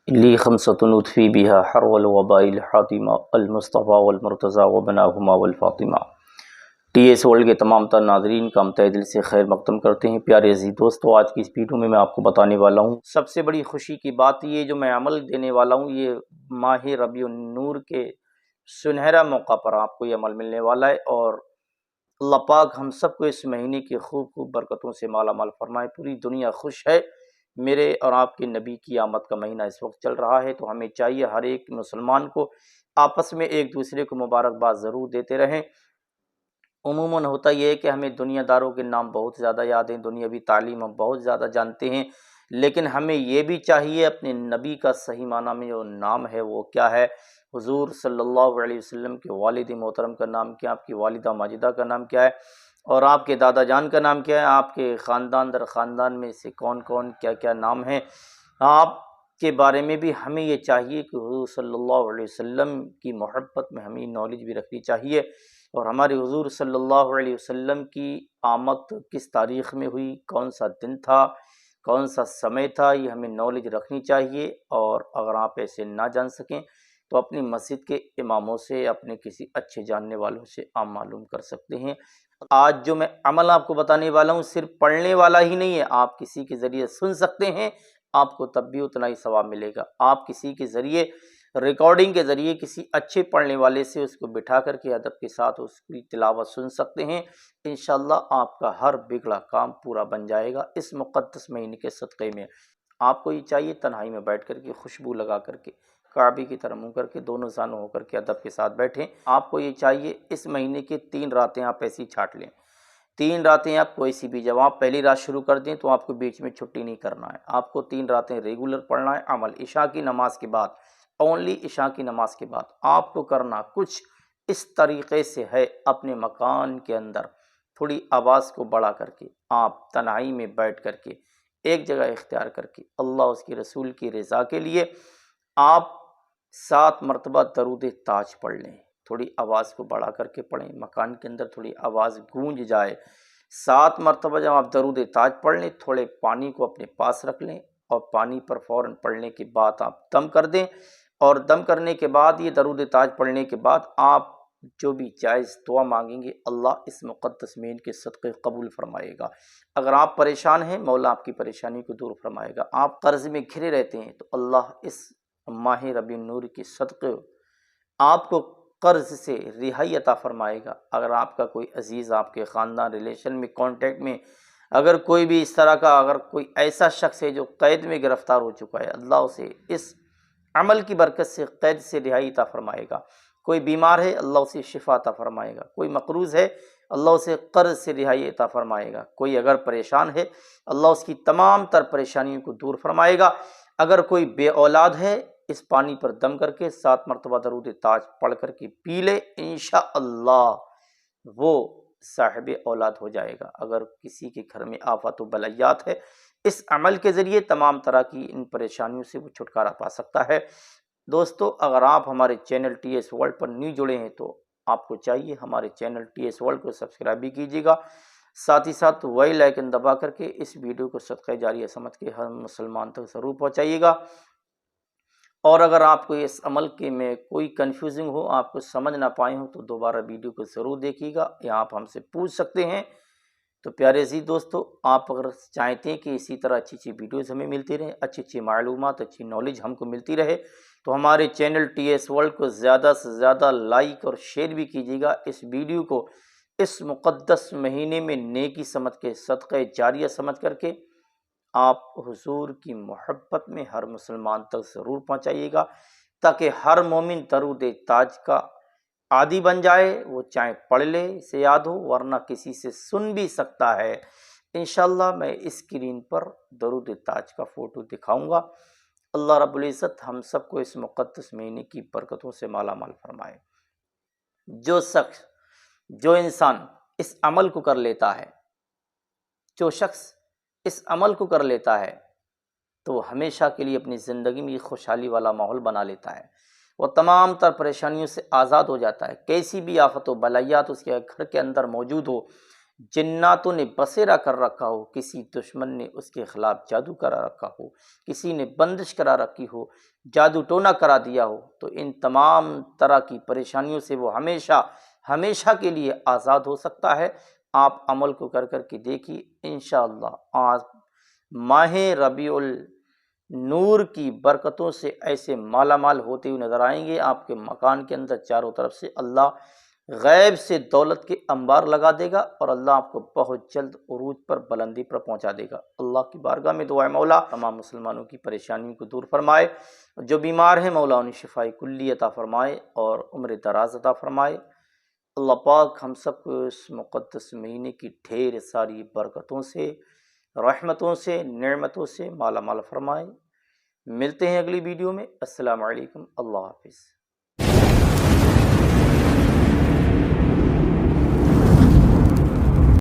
لی خمسۃ نطفی بها حر الوباء الحاتمہ المصطفیٰ والمرتضیٰ وبناہما والفاطمہ۔ T S world کے تمام تر ناظرین کا ہم تہ دل سے خیر مقدم کرتے ہیں۔ پیارے عزیز دوستو، آج کی اس ویڈیو میں آپ کو بتانے والا ہوں سب سے بڑی خوشی کی بات، یہ جو میں عمل دینے والا ہوں یہ ماہ ربیع النور کے سنہرا موقع پر آپ کو یہ عمل ملنے والا ہے، اور اللہ پاک ہم سب کو اس مہینے کی خوب خوب برکتوں سے مالا مال فرمائے۔ پوری دنیا خوش ہے، میرے اور آپ کے نبی کی آمد کا مہینہ اس وقت چل رہا ہے، تو ہمیں چاہیے ہر ایک مسلمان کو آپس میں ایک دوسرے کو مبارکباد ضرور دیتے رہیں۔ عموماً ہوتا یہ ہے کہ ہمیں دنیا داروں کے نام بہت زیادہ یاد ہیں، دنیاوی تعلیم ہم بہت زیادہ جانتے ہیں، لیکن ہمیں یہ بھی چاہیے اپنے نبی کا صحیح معنی میں جو نام ہے وہ کیا ہے۔ حضور صلی اللہ علیہ وسلم کے والد محترم کا نام کیا، آپ کی والدہ ماجدہ کا نام کیا ہے، اور آپ کے دادا جان کا نام کیا ہے، آپ کے خاندان در خاندان میں سے کون کون کیا کیا نام ہیں، آپ کے بارے میں بھی ہمیں یہ چاہیے کہ حضور صلی اللہ علیہ وسلم کی محبت میں ہمیں نالج بھی رکھنی چاہیے، اور ہمارے حضور صلی اللہ علیہ وسلم کی آمد کس تاریخ میں ہوئی، کون سا دن تھا، کون سا سمے تھا، یہ ہمیں نالج رکھنی چاہیے۔ اور اگر آپ ایسے نہ جان سکیں تو اپنی مسجد کے اماموں سے، اپنے کسی اچھے جاننے والوں سے آپ معلوم کر سکتے ہیں۔ آج جو میں عمل آپ کو بتانے والا ہوں صرف پڑھنے والا ہی نہیں ہے، آپ کسی کے ذریعے سن سکتے ہیں، آپ کو تب بھی اتنا ہی ثواب ملے گا۔ آپ کسی کے ذریعے ریکارڈنگ کے ذریعے کسی اچھے پڑھنے والے سے اس کو بٹھا کر کے ادب کے ساتھ اس کی تلاوت سن سکتے ہیں، انشاءاللہ آپ کا ہر بگڑا کام پورا بن جائے گا اس مقدس مہینے کے صدقے میں۔ آپ کو یہ چاہیے تنہائی میں بیٹھ کر کے خوشبو لگا کر کے کعبے کی طرح منہ کر کے دونوں زانوں ہو کر کے ادب کے ساتھ بیٹھیں۔ آپ کو یہ چاہیے اس مہینے کی 3 راتیں آپ ایسی چھانٹ لیں، 3 راتیں آپ کوئی سی بھی، جب آپ پہلی رات شروع کر دیں تو آپ کو بیچ میں چھٹی نہیں کرنا ہے، آپ کو 3 راتیں ریگولر پڑھنا ہے۔ عمل عشاء کی نماز کے بعد، اونلی عشاء کی نماز کے بعد آپ کو کرنا کچھ اس طریقے سے ہے، اپنے مکان کے اندر تھوڑی آواز کو بڑھا کر کے آپ تنہائی میں بیٹھ کر کے ایک جگہ اختیار کر کے اللہ اس کے رسول کی رضا کے لیے آپ 7 مرتبہ درود تاج پڑھ لیں، تھوڑی آواز کو بڑھا کر کے پڑھیں، مکان کے اندر تھوڑی آواز گونج جائے۔ 7 مرتبہ جب آپ درود تاج پڑھ لیں، تھوڑے پانی کو اپنے پاس رکھ لیں، اور پانی پر فوراً پڑھنے کے بعد آپ دم کر دیں، اور دم کرنے کے بعد یہ درود تاج پڑھنے کے بعد آپ جو بھی جائز دعا مانگیں گے اللہ اس مقدس مہینے کے صدقے قبول فرمائے گا۔ اگر آپ پریشان ہیں مولا آپ کی پریشانی کو دور فرمائے گا، آپ قرض میں گھرے رہتے ہیں تو اللہ اس ماہ ربیع النور کے صدقے آپ کو قرض سے رہائی عطا فرمائے گا۔ اگر آپ کا کوئی عزیز آپ کے خاندان ریلیشن میں کانٹیکٹ میں اگر کوئی بھی اس طرح کا اگر کوئی ایسا شخص ہے جو قید میں گرفتار ہو چکا ہے، اللہ اسے اس عمل کی برکت سے قید سے رہائی عطا فرمائے گا۔ کوئی بیمار ہے اللہ اسے شفا عطا فرمائے گا، کوئی مقروض ہے اللہ اسے قرض سے رہائی عطا فرمائے گا، کوئی اگر پریشان ہے اللہ اس کی تمام تر پریشانیوں کو دور فرمائے گا۔ اگر کوئی بے اولاد ہے اس پانی پر دم کر کے 7 مرتبہ درود تاج پڑھ کر کے پی لے، انشاءاللہ وہ صاحب اولاد ہو جائے گا۔ اگر کسی کے گھر میں آفات و بلیات ہے، اس عمل کے ذریعے تمام طرح کی ان پریشانیوں سے وہ چھٹکارا پا سکتا ہے۔ دوستو، اگر آپ ہمارے چینل ٹی ایس ورلڈ پر نیو جڑے ہیں تو آپ کو چاہیے ہمارے چینل ٹی ایس ورلڈ کو سبسکرائب بھی کیجیے گا، ساتھ ہی ساتھ بیل آئیکن دبا کر کے اس ویڈیو کو صدقہ جاریہ سمجھ کے ہر مسلمان تک ضرور پہنچائیے گا۔ اور اگر آپ کو اس عمل کے میں کوئی کنفیوزنگ ہو، آپ کو سمجھ نہ پائے ہوں، تو دوبارہ ویڈیو کو ضرور دیکھیے گا، یا آپ ہم سے پوچھ سکتے ہیں۔ تو پیارے عزیز دوستو، آپ اگر چاہتے ہیں کہ اسی طرح اچھی ویڈیوز ہمیں ملتی رہیں، اچھی معلومات، اچھی نالج ہم کو ملتی رہے، تو ہمارے چینل ٹی ایس ورلڈ کو زیادہ سے زیادہ لائک اور شیئر بھی کیجیے گا۔ اس ویڈیو کو اس مقدس مہینے میں نیکی سمجھ کے، صدقہ جاریہ سمجھ کر کے آپ حضور کی محبت میں ہر مسلمان تک ضرور پہنچائیے گا، تاکہ ہر مومن درود تاج کا عادی بن جائے، وہ چاہے پڑھ لے اسے یاد ہو، ورنہ کسی سے سن بھی سکتا ہے۔ انشاءاللہ میں اسکرین پر درود تاج کا فوٹو دکھاؤں گا۔ اللہ رب العزت ہم سب کو اس مقدس مہینے کی برکتوں سے مالا مال فرمائے۔ جو انسان اس عمل کو کر لیتا ہے، جو شخص اس عمل کو کر لیتا ہے، تو وہ ہمیشہ کے لیے اپنی زندگی میں خوشحالی والا ماحول بنا لیتا ہے، وہ تمام تر پریشانیوں سے آزاد ہو جاتا ہے۔ کیسی بھی آفت و بلیات اس کے گھر کے اندر موجود ہو، جناتوں نے بسیرا کر رکھا ہو، کسی دشمن نے اس کے خلاف جادو کرا رکھا ہو، کسی نے بندش کرا رکھی ہو، جادو ٹونا کرا دیا ہو، تو ان تمام طرح کی پریشانیوں سے وہ ہمیشہ ہمیشہ کے لیے آزاد ہو سکتا ہے۔ آپ عمل کو کر کر کے دیکھیے، انشاءاللہ آج ماہ ربیع النور کی برکتوں سے ایسے مالا مال ہوتے ہوئے نظر آئیں گے۔ آپ کے مکان کے اندر چاروں طرف سے اللہ غیب سے دولت کے انبار لگا دے گا، اور اللہ آپ کو بہت جلد عروج پر، بلندی پر پہنچا دے گا۔ اللہ کی بارگاہ میں دعا ہے مولا تمام مسلمانوں کی پریشانیوں کو دور فرمائے، جو بیمار ہیں مولا انہیں شفائے کلی عطا فرمائے اور عمر دراز عطا فرمائے۔ اللہ پاک ہم سب کو اس مقدس مہینے کی ڈھیر ساری برکتوں سے، رحمتوں سے، نعمتوں سے مالا مال فرمائے۔ ملتے ہیں اگلی ویڈیو میں۔ السلام علیکم، اللہ حافظ۔